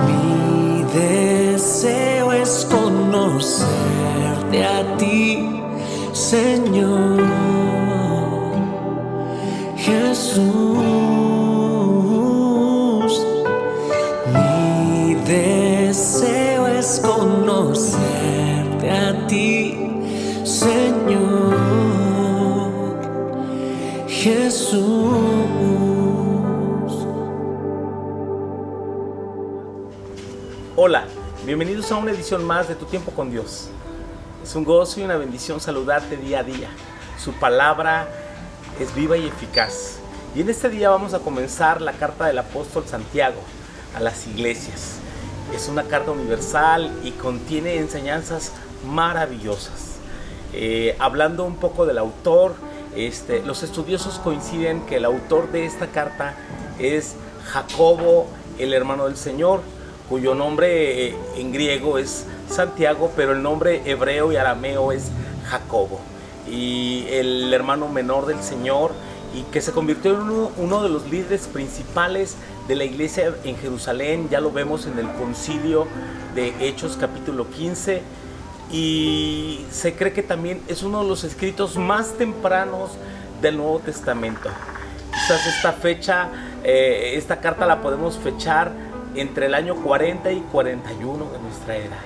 Mi deseo es conocerte a ti, Señor Jesús. Mi deseo es conocerte a ti, Señor Jesús. Hola, bienvenidos a una edición más de Tu Tiempo con Dios. Es un gozo y una bendición saludarte día a día. Su palabra es viva y eficaz. Y en este día vamos a comenzar la carta del apóstol Santiago a las iglesias. Es una carta universal y contiene enseñanzas maravillosas. Hablando un poco del autor, los estudiosos coinciden que el autor de esta carta es Jacobo, el hermano del Señor, cuyo nombre en griego es Santiago, pero el nombre hebreo y arameo es Jacobo, y el hermano menor del Señor, y que se convirtió en uno de los líderes principales de la iglesia en Jerusalén. Ya lo vemos en el concilio de Hechos capítulo 15, y se cree que también es uno de los escritos más tempranos del Nuevo Testamento. Quizás esta carta la podemos fechar entre el año 40 y 41 de nuestra era,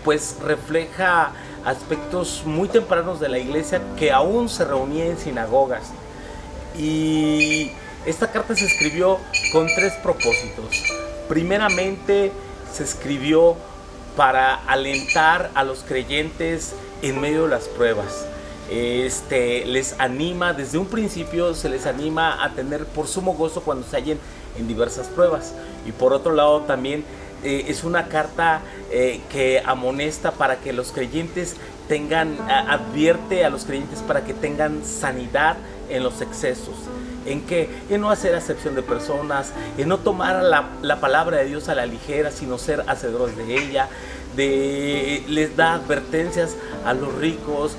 pues refleja aspectos muy tempranos de la iglesia, que aún se reunía en sinagogas. Y esta carta se escribió con tres propósitos. Primeramente, se escribió para alentar a los creyentes en medio de las pruebas. Les anima, desde un principio se les anima a tener por sumo gozo cuando se hallen en diversas pruebas. Y por otro lado también es una carta que amonesta para que los creyentes advierte a los creyentes para que tengan sanidad en los excesos, en no hacer acepción de personas, en no tomar la palabra de Dios a la ligera, sino ser hacedores de ella. Les da advertencias a los ricos,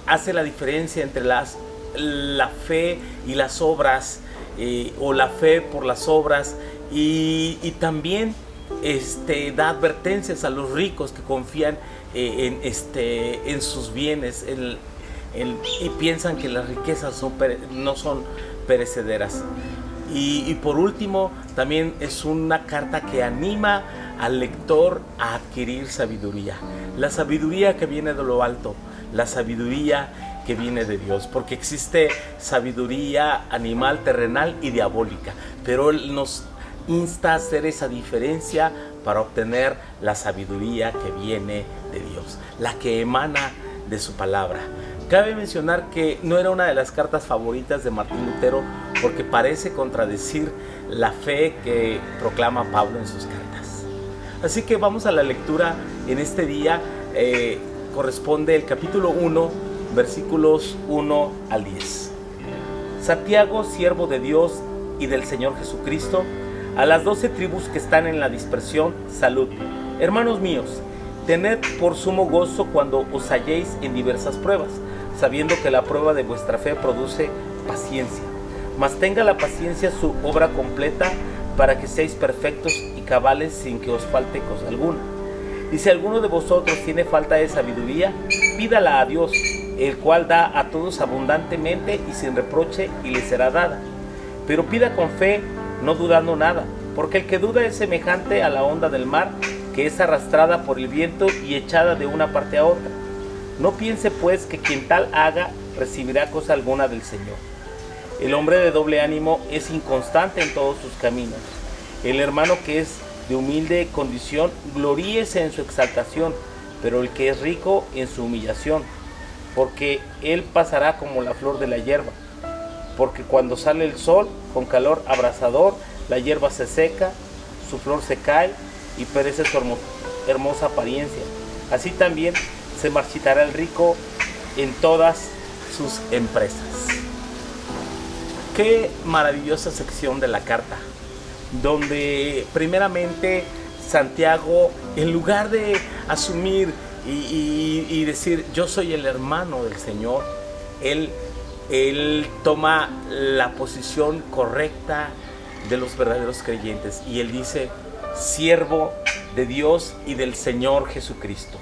hace la diferencia entre la fe y las obras, o la fe por las obras, y también da advertencias a los ricos que confían en sus bienes y piensan que las riquezas no son perecederas. Y por último, también es una carta que anima al lector a adquirir sabiduría. La sabiduría que viene de lo alto, la sabiduría que viene de Dios, porque existe sabiduría animal, terrenal y diabólica, pero Él nos insta a hacer esa diferencia para obtener la sabiduría que viene de Dios, la que emana de su palabra. Cabe mencionar que no era una de las cartas favoritas de Martín Lutero, porque parece contradecir la fe que proclama Pablo en sus cartas. Así que vamos a la lectura en este día. Corresponde el capítulo 1, versículos 1 al 10. Santiago, siervo de Dios y del Señor Jesucristo, a las 12 tribus que están en la dispersión, salud. Hermanos míos, tened por sumo gozo cuando os halléis en diversas pruebas, sabiendo que la prueba de vuestra fe produce paciencia. Mas tenga la paciencia su obra completa, para que seáis perfectos y cabales sin que os falte cosa alguna. Y si alguno de vosotros tiene falta de sabiduría, pídala a Dios, el cual da a todos abundantemente y sin reproche, y le será dada. Pero pida con fe, no dudando nada, porque el que duda es semejante a la onda del mar, que es arrastrada por el viento y echada de una parte a otra. No piense pues que quien tal haga recibirá cosa alguna del Señor. El hombre de doble ánimo es inconstante en todos sus caminos. El hermano que es de humilde condición, gloríese en su exaltación, pero el que es rico en su humillación, porque él pasará como la flor de la hierba. Porque cuando sale el sol con calor abrasador, la hierba se seca, su flor se cae y perece su hermosa apariencia. Así también se marchitará el rico en todas sus empresas. Qué maravillosa sección de la carta, donde primeramente Santiago, en lugar de asumir y decir yo soy el hermano del Señor, él toma la posición correcta de los verdaderos creyentes. Y él dice, siervo de Dios y del Señor Jesucristo.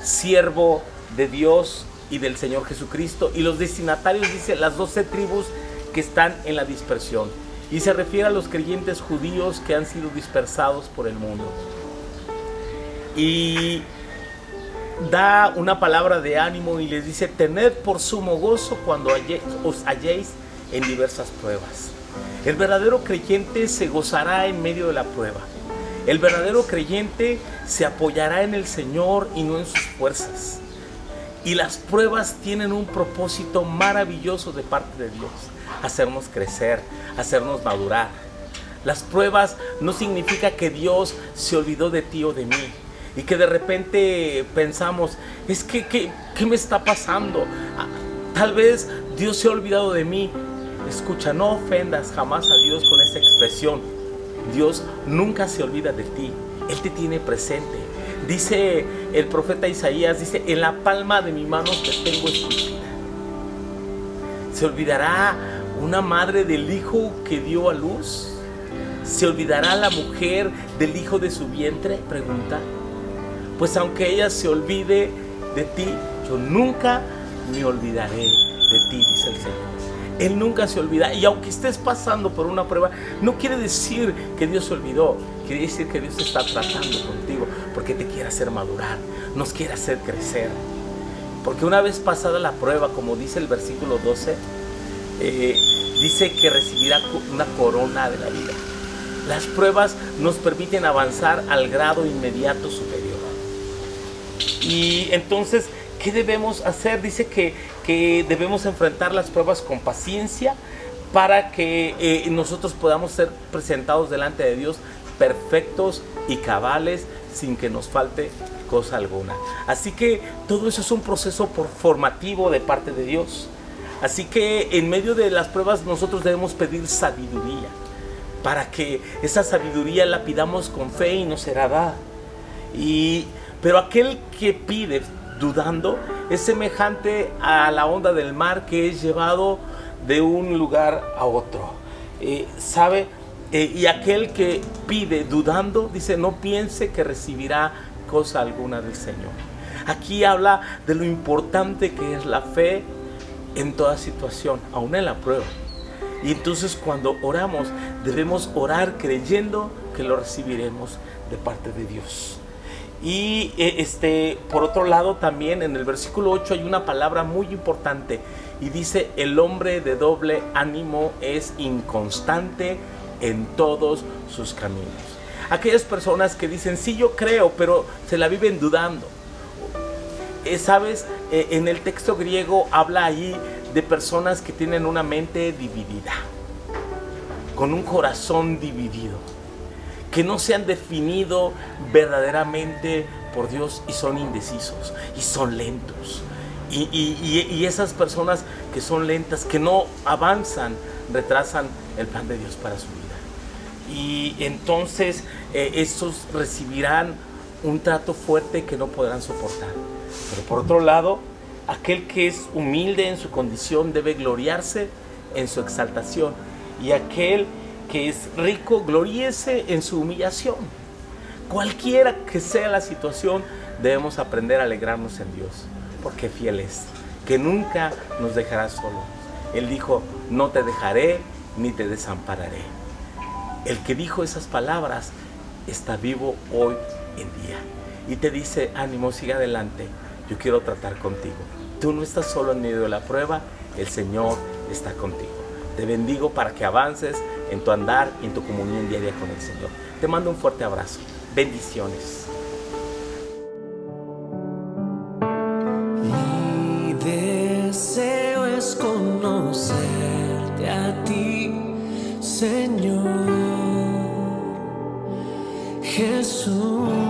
Siervo de Dios y del Señor Jesucristo. Y los destinatarios, dice, las 12 tribus que están en la dispersión. Y se refiere a los creyentes judíos que han sido dispersados por el mundo. Y da una palabra de ánimo y les dice, tened por sumo gozo cuando os halléis en diversas pruebas. El verdadero creyente se gozará en medio de la prueba. El verdadero creyente se apoyará en el Señor y no en sus fuerzas. Y las pruebas tienen un propósito maravilloso de parte de Dios: hacernos crecer, hacernos madurar. Las pruebas no significa que Dios se olvidó de ti o de mí y que de repente pensamos, es que ¿qué me está pasando? Tal vez Dios se ha olvidado de mí. Escucha, no ofendas jamás a Dios con esa expresión. Dios nunca se olvida de ti. Él te tiene presente. Dice el profeta Isaías, dice, en la palma de mi mano te tengo esculpida. ¿Se olvidará una madre del hijo que dio a luz? ¿Se olvidará la mujer del hijo de su vientre? Pregunta. Pues aunque ella se olvide de ti, yo nunca me olvidaré de ti, dice el Señor. Él nunca se olvida. Y aunque estés pasando por una prueba, no quiere decir que Dios se olvidó. Quiere decir que Dios está tratando contigo porque te quiere hacer madurar, nos quiere hacer crecer. Porque una vez pasada la prueba, como dice el versículo 12, dice que recibirá una corona de la vida. Las pruebas nos permiten avanzar al grado inmediato superior. Y entonces, ¿qué debemos hacer? Dice que debemos enfrentar las pruebas con paciencia para que nosotros podamos ser presentados delante de Dios perfectos y cabales sin que nos falte cosa alguna. Así que todo eso es un proceso formativo de parte de Dios. Así que en medio de las pruebas nosotros debemos pedir sabiduría, para que esa sabiduría la pidamos con fe y nos será dada. Pero aquel que pide dudando es semejante a la onda del mar que es llevado de un lugar a otro. Y aquel que pide dudando, dice, no piense que recibirá cosa alguna del Señor. Aquí habla de lo importante que es la fe en toda situación, aún en la prueba. Y entonces cuando oramos, debemos orar creyendo que lo recibiremos de parte de Dios. Y por otro lado también en el versículo 8 hay una palabra muy importante y dice, el hombre de doble ánimo es inconstante en todos sus caminos. Aquellas personas que dicen, sí, yo creo, pero se la viven dudando. ¿Sabes? En el texto griego habla allí de personas que tienen una mente dividida, con un corazón dividido, que no se han definido verdaderamente por Dios y son indecisos y son lentos. Y esas personas que son lentas, que no avanzan, retrasan el plan de Dios para su vida. Y entonces estos recibirán un trato fuerte que no podrán soportar. Pero por otro lado, aquel que es humilde en su condición debe gloriarse en su exaltación. Y aquel que es rico, gloríese en su humillación. Cualquiera que sea la situación, debemos aprender a alegrarnos en Dios, porque fiel es, que nunca nos dejará solos. Él dijo, no te dejaré ni te desampararé. El que dijo esas palabras está vivo hoy en día y te dice, ánimo, sigue adelante, yo quiero tratar contigo. Tú no estás solo en medio de la prueba, el Señor está contigo. Te bendigo para que avances en tu andar y en tu comunión diaria con el Señor. Te mando un fuerte abrazo. Bendiciones. Mi deseo es conocerte a ti, Señor Jesús.